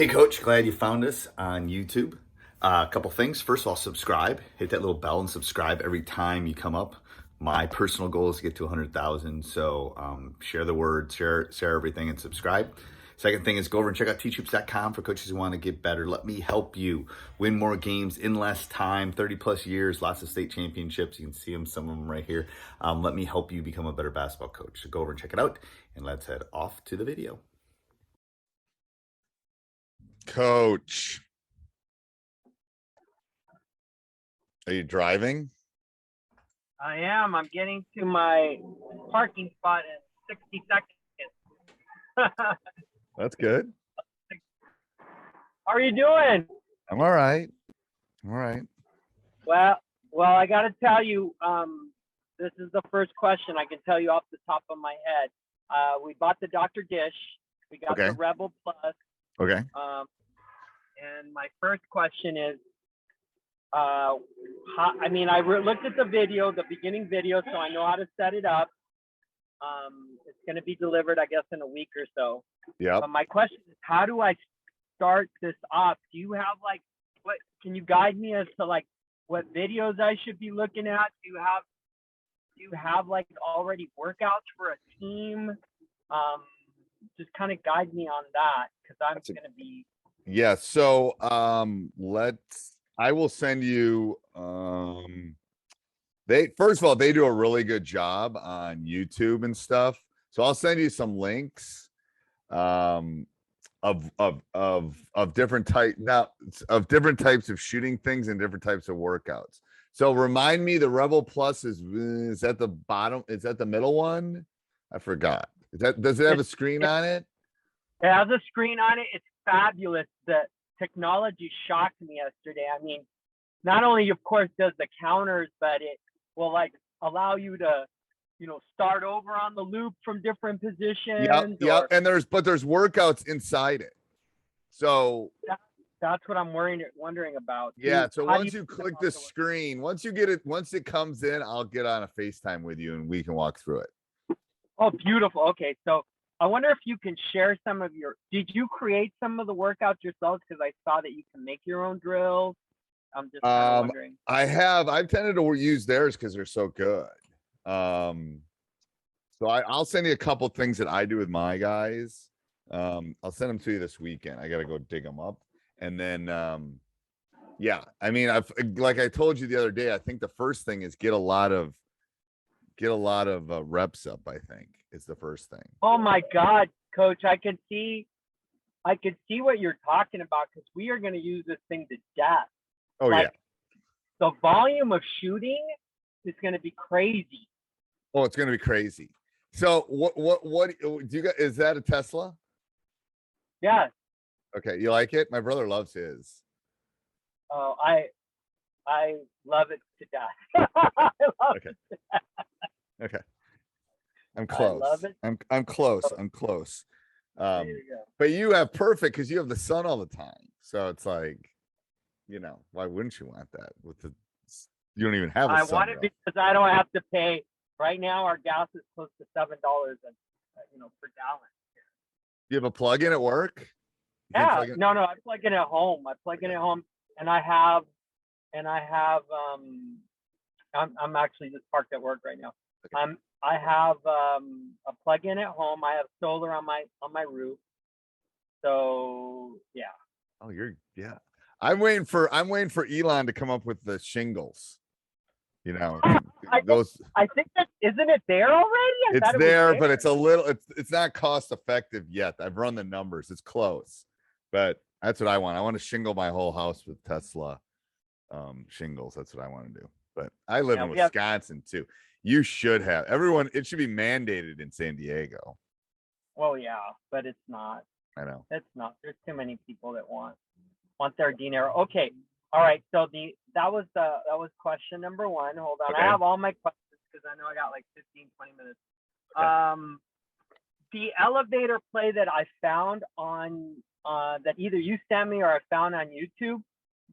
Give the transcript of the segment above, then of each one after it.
Hey, Coach, glad you found us on YouTube. A couple things. First of all, subscribe. Hit that little bell and subscribe every time you come up. My personal goal is to get to 100,000. So share the word, share everything, and subscribe. Second thing is go over and check out teachhoops.com for coaches who want to get better. Let me help you win more games in less time, 30 plus years, lots of state championships. You can see them, some of them right here. Let me help you become a better basketball coach. So go over and check it out, and let's head off to the video. Coach, are you driving? I am. I'm getting to my parking spot in 60 seconds. That's good. How are you doing? I'm all right. All right. Well, I got to tell you, this is the first question I can tell you off the top of my head. We bought the Dr. Dish. We got the Rebel Plus. Okay. And my first question is, I looked at the video, the beginning video, so I know how to set it up. It's going to be delivered, I guess, in a week or so. Yeah. But my question is, how do I start this off? Do you have can you guide me as to what videos I should be looking at? Do you have already workouts for a team? Just kind of guide me on that, because I'm going to be. Yeah. So I will send you first of all, they do a really good job on YouTube and stuff. So I'll send you some links of different types of shooting things and different types of workouts. So remind me, the Rebel Plus is that the bottom? Is that the middle one? I forgot. Does it have a screen on it? It has a screen on it. It's fabulous. The technology shocked me yesterday. I mean, not only, of course, does the counters, but it will allow you to, start over on the loop from different positions. Yep. And there's workouts inside it. So that's what I'm wondering about. Yeah. So once you click the screen, once it comes in, I'll get on a FaceTime with you and we can walk through it. Oh, beautiful. Okay. So I wonder if you can share did you create some of the workouts yourselves? Because I saw that you can make your own drills. I'm just kind of wondering. I've tended to use theirs because they're so good. So I'll send you a couple things that I do with my guys. I'll send them to you this weekend. I got to go dig them up. And then, yeah, I mean, like I told you the other day, I think the first thing is get a lot of reps up, I think is the first thing. Oh my God, Coach, I could see what you're talking about, because we are going to use this thing to death. Oh, yeah. The volume of shooting is going to be crazy. Oh, it's going to be crazy. So what do you got? Is that a Tesla? Yeah. Okay. You like it? My brother loves his. Oh, I love it to death. Okay. I'm close. I love it. I'm close. I'm close. There you go. But you have perfect, because you have the sun all the time. So it's why wouldn't you want that? You don't even have a sun. I want it because I don't have to pay. Right now, our gas is close to $7 per gallon. You have a plug-in at work? Yeah. No, I plug in at home. And I'm actually just parked at work right now. Okay. I have a plug-in at home. I have solar on my roof. So yeah. Oh, yeah. I'm waiting for Elon to come up with the shingles. I think that isn't it there already? It's there, but it's not cost effective yet. I've run the numbers. It's close, but that's what I want. I want to shingle my whole house with Tesla shingles. That's what I want to do. But I live in Wisconsin too. You should have it should be mandated in San Diego. Well, yeah, but it's not. I know. It's not. There's too many people that want their dinero. Okay. All right. So that was question number one. Hold on. Okay. I have all my questions because I know I got 15, 20 minutes. Okay. The elevator play that I found on that either you sent me or I found on YouTube,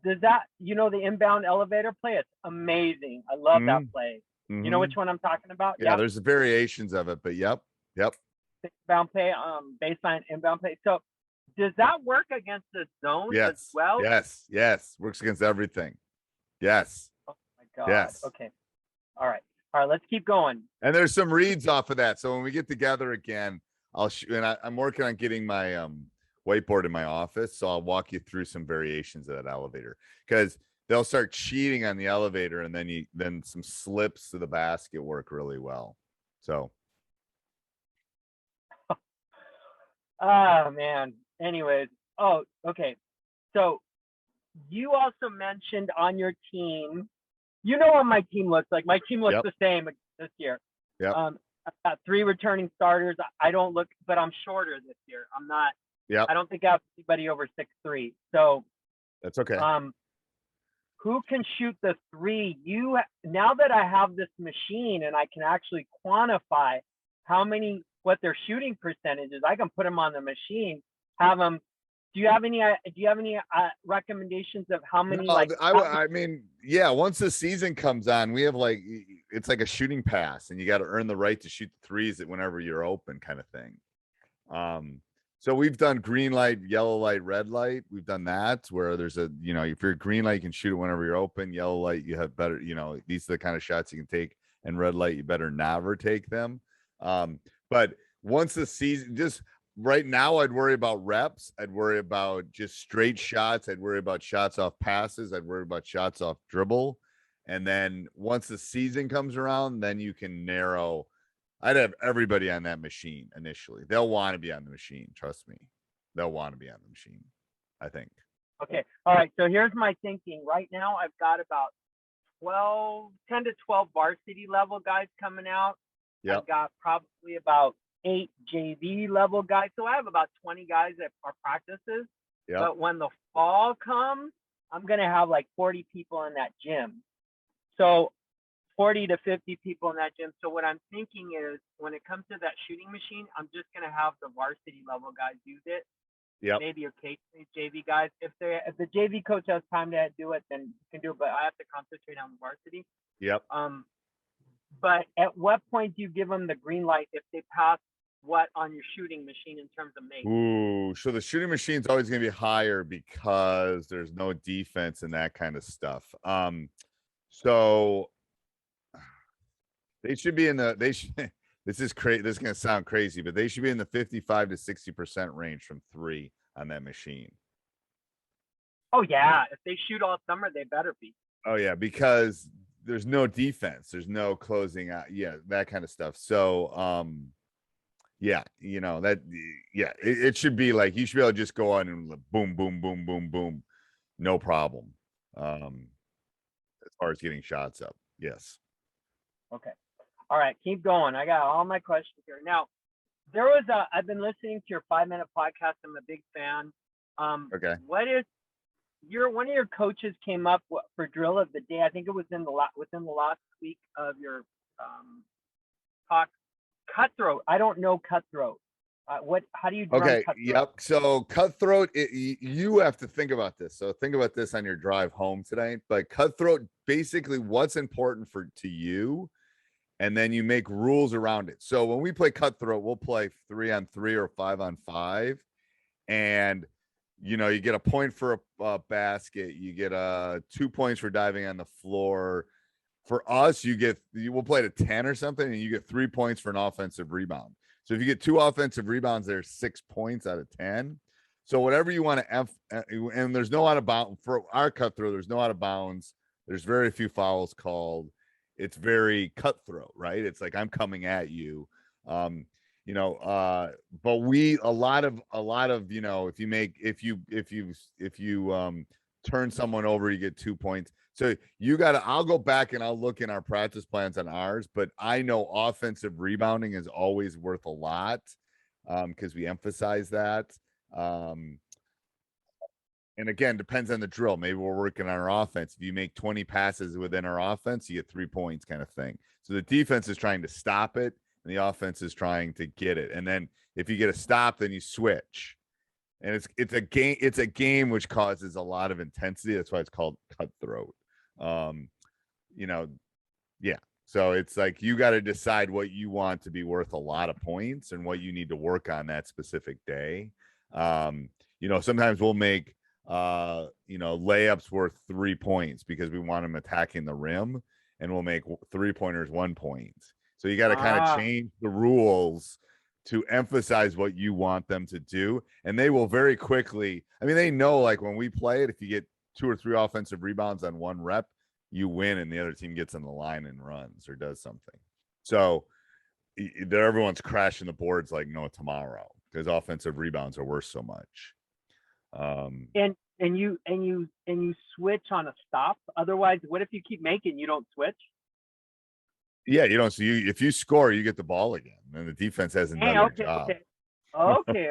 does that, the inbound elevator play? It's amazing. I love that play. Mm-hmm. You know which one I'm talking about? Yeah, there's variations of it, but yep. Inbound play, baseline inbound play. So does that work against the zone as Yes. well? Yes. Works against everything. Yes. Oh my God. Yes. Okay. All right. Let's keep going. And there's some reads off of that. So when we get together again, I'm working on getting my whiteboard in my office. So I'll walk you through some variations of that elevator, because they'll start cheating on the elevator, and then some slips to the basket work really well. So Oh man. Anyways. Oh, okay. So you also mentioned on your team, you know what my team looks like. My team looks Yep. the same this year. Yep. I've got 3 returning starters. I don't look, but I'm shorter this year. I'm not. Yep. I don't think I have anybody over 6'3". So That's okay. who can shoot the 3? Now that I have this machine and I can actually quantify what their shooting percentage is, I can put them on the machine, have them. Do you have any recommendations of how many? No, I mean, yeah. Once the season comes on, we have it's like a shooting pass, and you got to earn the right to shoot the threes whenever you're open, kind of thing. So we've done green light, yellow light, red light. We've done that where there's if you're green light, you can shoot it whenever you're open. Yellow light, you have better, these are the kind of shots you can take. And red light, you better never take them. But once the season, just right now, I'd worry about reps. I'd worry about just straight shots. I'd worry about shots off passes. I'd worry about shots off dribble. And then once the season comes around, then you can narrow. I'd have everybody on that machine initially. They'll want to be on the machine. Trust me. They'll want to be on the machine, I think. Okay. All right. So here's my thinking. Right now, I've got about 10 to 12 varsity level guys coming out. Yep. I've got probably about 8 JV level guys. So I have about 20 guys that are practices. Yep. But when the fall comes, I'm going to have like 40 people in that gym. So 40 to 50 people in that gym. So what I'm thinking is when it comes to that shooting machine, I'm just going to have the varsity level guys use it. Yep. Maybe occasionally JV guys. If the JV coach has time to do it, then you can do it. But I have to concentrate on the varsity. Yep. But at what point do you give them the green light if they pass what on your shooting machine in terms of make? Ooh, so the shooting machine's always going to be higher because there's no defense and that kind of stuff. So they should be this is crazy. This is going to sound crazy, but they should be in the 55 to 60% range from 3 on that machine. Oh yeah. If they shoot all summer, they better be. Oh yeah. Because there's no defense. There's no closing out. Yeah. That kind of stuff. So, yeah, it should be like, you should be able to just go on and boom, boom, boom, boom, boom. No problem. As far as getting shots up. Yes. Okay. All right. Keep going. I got all my questions here. Now, I've been listening to your 5-minute podcast. I'm a big fan. Okay. What is one of your coaches came up for drill of the day? I think it was within the last week of your talk. Cutthroat. I don't know cutthroat. How do you run Okay. cutthroat? Yep. So cutthroat, you have to think about this. So think about this on your drive home today. But cutthroat, basically what's important to you, and then you make rules around it. So when we play cutthroat, we'll play 3-on-3 or 5-on-5, and you get a point for a basket. You get 2 points for diving on the floor. For us, we'll play to 10 or something, and you get 3 points for an offensive rebound. So if you get 2 offensive rebounds, there's 6 points out of 10. So whatever you want to and there's no out of bounds for our cutthroat. There's no out of bounds. There's very few fouls called. It's very cutthroat, right? It's like, I'm coming at you. But a lot of, if you turn someone over, you get 2 points. So I'll go back and I'll look in our practice plans on ours, but I know offensive rebounding is always worth a lot, because we emphasize that. And again, depends on the drill. Maybe we're working on our offense. If you make 20 passes within our offense, you get 3 points, kind of thing. So the defense is trying to stop it, and the offense is trying to get it. And then if you get a stop, then you switch. And it's a game. It's a game which causes a lot of intensity. That's why it's called cutthroat. Yeah. So it's like, you got to decide what you want to be worth a lot of points and what you need to work on that specific day. sometimes we'll make layups worth 3 points because we want them attacking the rim, and we'll make 3-pointers 1 point. So you got to kind of change the rules to emphasize what you want them to do. And they will very quickly, they know, like, when we play it, if you get 2 or 3 offensive rebounds on 1 rep, you win, and the other team gets on the line and runs or does something. So everyone's crashing the boards like no tomorrow because offensive rebounds are worth so much. And you switch on a stop. Otherwise, what if you keep making, you don't switch? Yeah, you don't. So if you score, you get the ball again, and the defense hasn't done their job. Okay.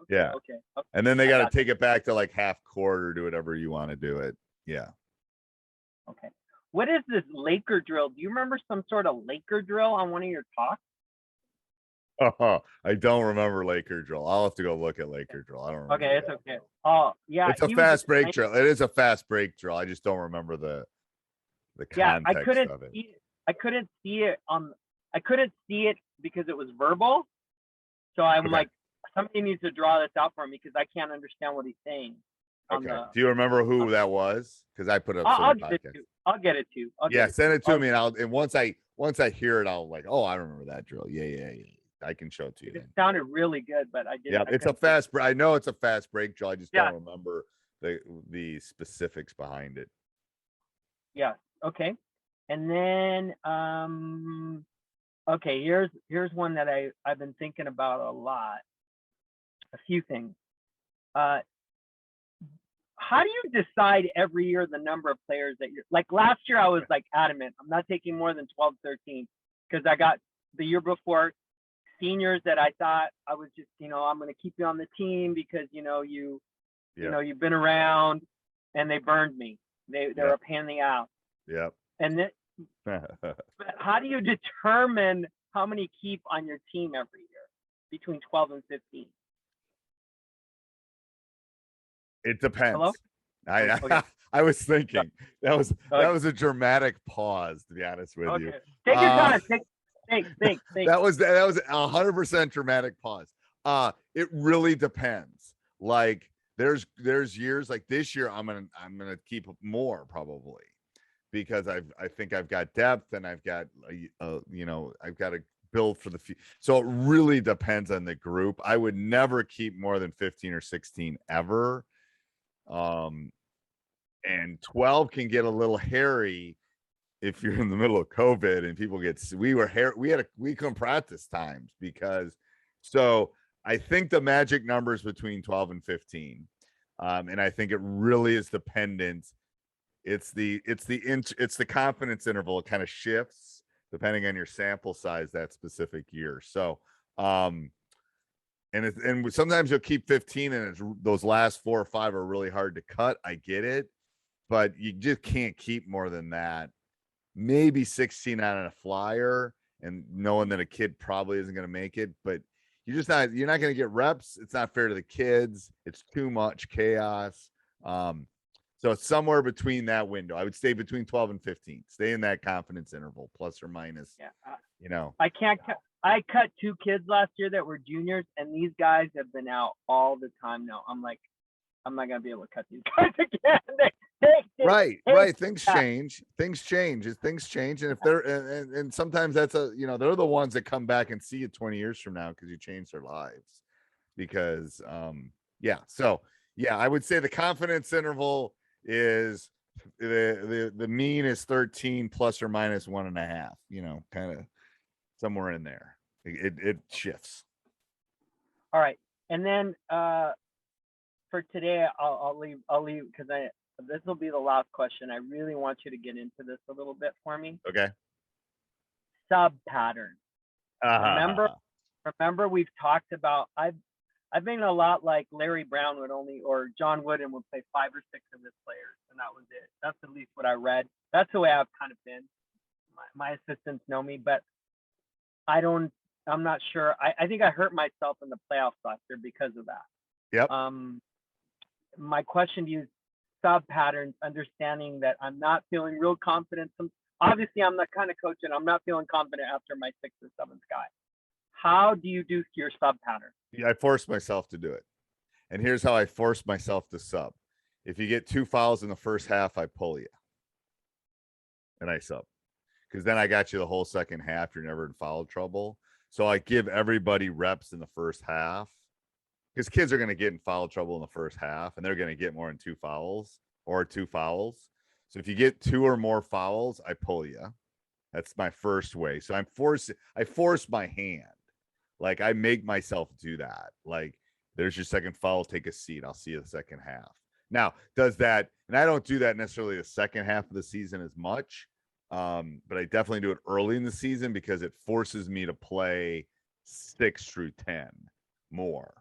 Yeah. Okay. And then they got to take it back to like half court or do whatever you want to do it. Yeah. Okay. What is this Laker drill? Do you remember some sort of Laker drill on one of your talks? Oh, I don't remember Laker drill. I'll have to go look at Laker drill. I don't remember. Okay, it's okay. Oh, yeah. It's a fast break drill. It is a fast break drill. I just don't remember the context of it. I couldn't see it because it was verbal. So I'm like, somebody needs to draw this out for me because I can't understand what he's saying. Okay. Do you remember who that was? Because I put up. I'll get it too. Send it to me, and once I hear it, I'll like, oh, I remember that drill. Yeah. I can show it to you. It sounded really good, but I didn't. Yeah, it's a fast. I know it's a fast break drill. I just don't remember the specifics behind it. Yeah. Okay. And then, okay, here's one that I've been thinking about a lot. A few things. How do you decide every year the number of players that you're like? Last year, I was like adamant. I'm not taking more than 12, 13 because I got the year before seniors that I thought I was just, I'm going to keep you on the team because, you've been around, and they burned me. They were a pain in the ass. Yep. And then, but how do you determine how many keep on your team every year between 12 and 15? It depends. Hello? I was thinking that was a dramatic pause, to be honest with you. Take your time. Think. That was 100% dramatic pause. It really depends. Like there's years like this year I'm gonna keep more probably because I think I've got depth and I've got I've got to build for the future. So it really depends on the group. I would never keep more than 15 or 16 ever. And 12 can get a little hairy if you're in the middle of COVID and people get, we couldn't practice times because, so I think the magic number is between 12 and 15. And I think it really is dependent. It's the confidence interval. It kind of shifts depending on your sample size that specific year. So, and sometimes you'll keep 15 and those last 4 or 5 are really hard to cut. I get it, but you just can't keep more than that. Maybe 16 on a flyer and knowing that a kid probably isn't going to make it, but you're not going to get reps. It's not fair to the kids. It's too much chaos. So it's somewhere between that window. I would stay between 12 and 15. Stay in that confidence interval, plus or minus. Yeah. I cut 2 kids last year that were juniors, and these guys have been out all the time now. I'm like, I'm not gonna be able to cut these guys again. Right. Things change. And if they're and sometimes that's they're the ones that come back and see you 20 years from now because you changed their lives. Because I would say the confidence interval is the mean is 13 plus or minus 1.5. Kind of somewhere in there. It shifts. All right, and then for today, I'll leave because this will be the last question. I really want you to get into this a little bit for me. Okay. Sub patterns. Remember we've talked about. I've been a lot like Larry Brown or John Wooden would play 5 or 6 of his players, and that was it. That's at least what I read. That's the way I've kind of been. My assistants know me, but I'm not sure. I think I hurt myself in the playoffs last year because of that. Yep. My question to you is sub patterns, understanding that I'm not feeling real confident. Obviously, I'm the kind of coach and I'm not feeling confident after my 6th or 7th guy. How do you do your sub pattern? Yeah, I force myself to do it. And here's how I force myself to sub. If you get 2 fouls in the first half, I pull you. And I sub. Because then I got you the whole second half. You're never in foul trouble. So I give everybody reps in the first half. Because kids are going to get in foul trouble in the first half, and they're going to get more than 2 fouls or 2 fouls. So if you get 2 or more fouls, I pull you. That's my first way. So I force my hand. Like I make myself do that. Like there's your second foul, take a seat. I'll see you the second half. Now, does that, and I don't do that necessarily the second half of the season as much, but I definitely do it early in the season because it forces me to play 6 through 10 more.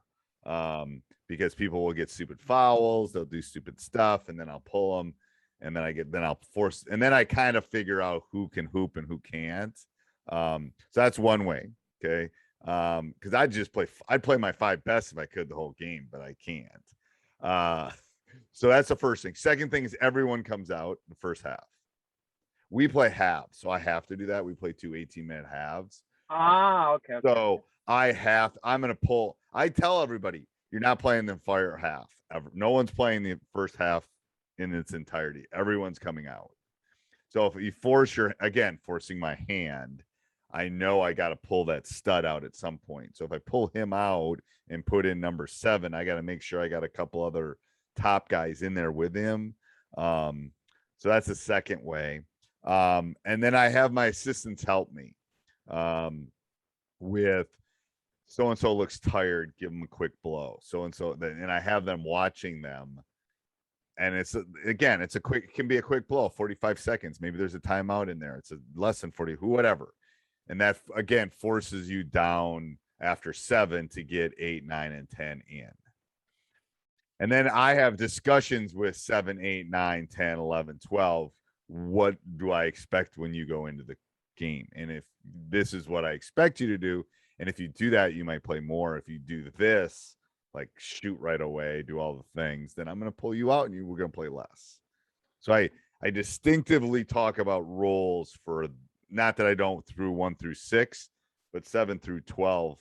Because people will get stupid fouls, they'll do stupid stuff, and then I'll pull them, and then I'll force, and then I kind of figure out who can hoop and who can't. So that's one way. Okay. Because I'd play my 5 best if I could the whole game, but I can't. So that's the first thing. Second thing is everyone comes out the first half. We play halves, so I have to do that. We play 2 18-minute halves. Okay. So I'm going to pull. I tell everybody, you're not playing the fire half ever. No one's playing the first half in its entirety. Everyone's coming out. So if you forcing my hand, I know I got to pull that stud out at some point. So if I pull him out and put in number 7, I got to make sure I got a couple other top guys in there with him. So that's the second way. And then I have my assistants help me with so-and-so looks tired, give them a quick blow. So-and-so, and I have them watching them. And it can be a quick blow, 45 seconds. Maybe there's a timeout in there. It's a less than 40, whatever. And that, again, forces you down after 7 to get 8, 9, and 10 in. And then I have discussions with 7, 8, 9, 10, 11, 12. What do I expect when you go into the game? And if this is what I expect you to do, and if you do that, you might play more. If you do this, like shoot right away, do all the things, then I'm going to pull you out and we're going to play less. So I distinctively talk about roles for, not that I don't through 1 through 6, but 7 through 12.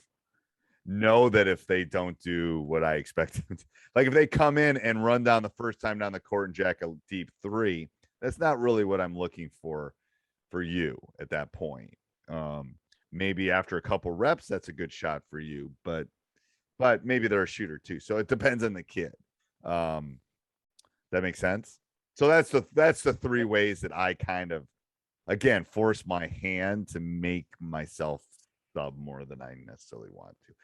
Know that if they don't do what I expect them to, like if they come in and run down the first time down the court and jack a deep 3, that's not really what I'm looking for you at that point. Maybe after a couple reps, that's a good shot for you, but maybe they're a shooter too. So it depends on the kid. That makes sense. So that's the 3 ways that I kind of, again, force my hand to make myself sub more than I necessarily want to.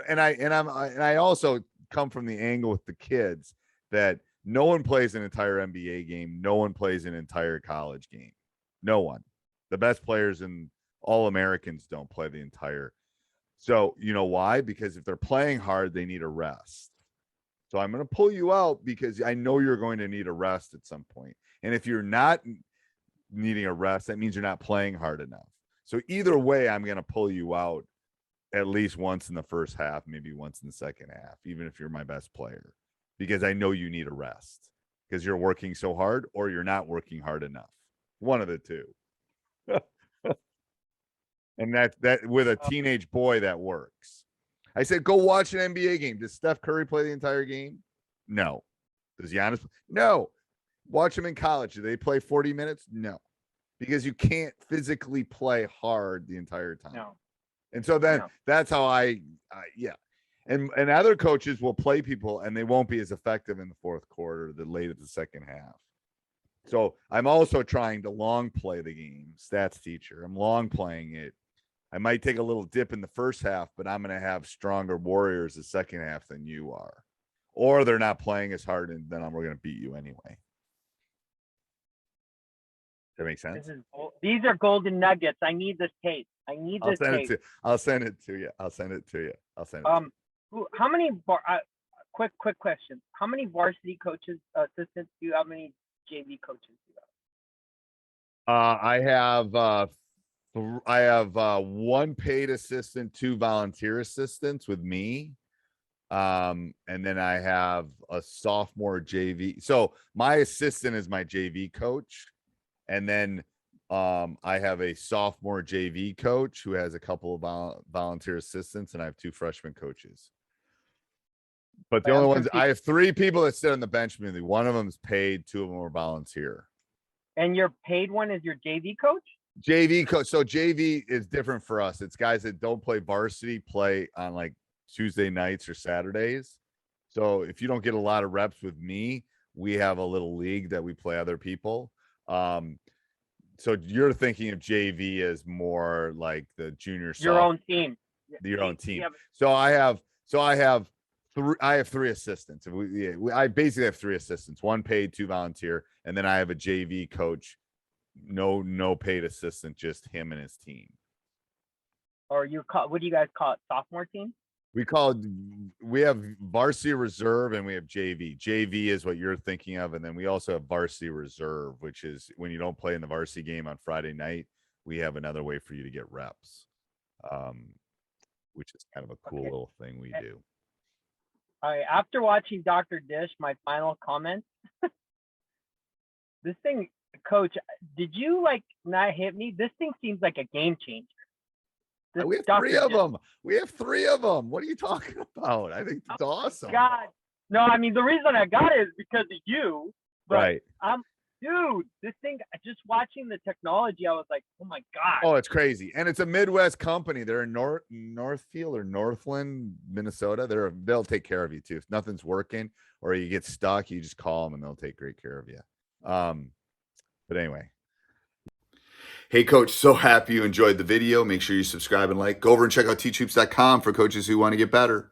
And I also come from the angle with the kids that no one plays an entire NBA game. No one plays an entire college game. No one. The best players and all Americans don't play the entire. So you know why? Because if they're playing hard, they need a rest. So I'm going to pull you out because I know you're going to need a rest at some point. And if you're not needing a rest, that means you're not playing hard enough. So either way, I'm going to pull you out at least once in the first half, maybe once in the second half, even if you're my best player, because I know you need a rest because you're working so hard or you're not working hard enough. One of the two. And that with a teenage boy, that works. I said, go watch an NBA game. Does Steph Curry play the entire game? No. Does Giannis? No. Watch them in college. Do they play 40 minutes? No. Because you can't physically play hard the entire time. No. And so then that's how yeah. And other coaches will play people and they won't be as effective in the fourth quarter, the late of the second half. So I'm also trying to long play the game. Stats teacher. I'm long playing it. I might take a little dip in the first half, but I'm going to have stronger Warriors the second half than you are. Or they're not playing as hard, and then we're going to beat you anyway. That makes sense? These are golden nuggets. I need this tape. I'll send it to you. How many quick question. How many varsity coaches, assistants do you have? How many JV coaches do you have? I have 1 paid assistant, 2 volunteer assistants with me. And then I have a sophomore JV. So my assistant is my JV coach. And then I have a sophomore JV coach who has a couple of volunteer assistants, and I have 2 freshman coaches. But the Like, only I'm ones I confused. have 3 people that sit on the bench with me. One of them is paid, 2 of them are volunteer. And your paid one is your JV coach? JV coach. So JV is different for us. It's guys that don't play varsity, play on like Tuesday nights or Saturdays. So if you don't get a lot of reps with me, we have a little league that we play other people. So you're thinking of JV as more like the junior Your own team. your own team. Yeah, So I have 3 assistants. I basically have 3 assistants, 1 paid, 2 volunteer, and then I have a JV coach. No paid assistant, just him and his team. or what do you guys call it? Sophomore team? We have varsity reserve and we have JV. JV is what you're thinking of, and then we also have varsity reserve, which is when you don't play in the varsity game on Friday night, we have another way for you to get reps, which is kind of a cool little thing we do. All right. After watching Dr. Dish, my final comment. This thing, Coach, did you like not hit me? This thing seems like a game changer. This We have Dr. 3 of Dish- them. We have 3 of them. What are you talking about? I think it's awesome. God, no, I mean the reason I got it is because of you. But Right. Dude, this thing. Just watching the technology, I was like, oh my God. Oh, it's crazy. And it's a Midwest company. They're in Northfield or Northland, Minnesota. They'll take care of you too. If nothing's working or you get stuck, you just call them and they'll take great care of you. But anyway. Hey, Coach, so happy you enjoyed the video. Make sure you subscribe and like. Go over and check out teachhoops.com for coaches who want to get better.